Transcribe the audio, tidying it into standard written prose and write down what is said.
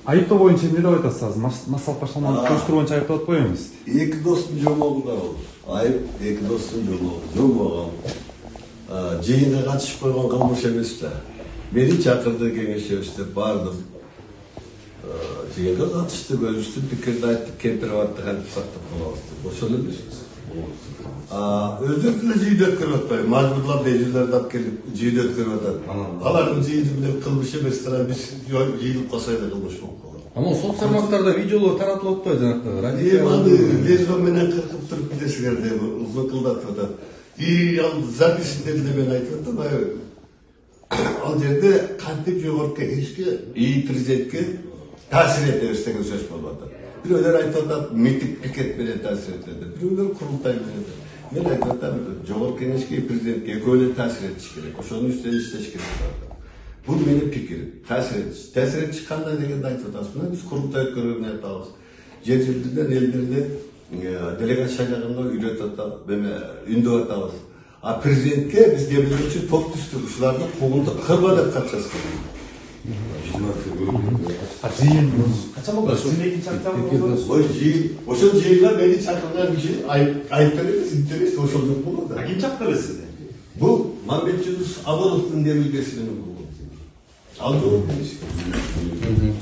Айыптоо боюнча эмне деп айтасыз азыр? Массалык башталманы көчтүрүү боюнча айыптап атпайбыз. Эки достун жомогунда болду. Айып эки достун жомогу. Жомогу. Жыйынга катышып койгон кылмыш эмес да. Мени чакырды кеңешебиз деп бардым. Жыйынга катыштык, өзүбүздүн пикирди айттык, кемпир батты кантип сактап калабыз деп. Ошол эмес. Өздөрү деле жыйын өткөрүп атпайбы, мажбурлап эжелерди алып келип жыйын өткөрүп атат. Алардын жыйыны менен кылмыш эмес тарап биз жыйылып калсак эле кылмыш болуп калат. Ama sosyal tarmaqlarda videolor taratылып атпайбы жанагы Аны лезо менен кыркып туруп билесиңер деп узакылдатып атат. Ал записинде деле мен айтып атам, ал жерде кантип жогорку кеңешке, президентке таасир этебиз деген сөз болуп атат. Бирөөлөр айтып атат, митинг пикет менен таасир этет. Бирөөлөр курултай менен. Мен айтып атам, жогорку кеңешке, президентке экөө эле таасир этиш керек. Ошонун үстүнөн иштеш керек. Бул менин пикирим. Таасир этиш кандай дегенди айтып атабыз. Мына биз курултай өткөрүүнү айтабыз. Жер жерден элдерди делегат шайлағанда үйретіп атабыз, үндөп атабыз. Президентке биз демелечи топ түстүк, ушуларды куугунду кырба деп кат жазган. Жыйын качан болду? 22 октябрь. Ой, жыйын. Ошол жыйынга мени чакырган киши айыптар эмес, интерес ошол деп болот. Ким чакырды сизди? Бул Мамбетжулус Абыловдун демилгеси менен болгон. Ал жооп беришкен.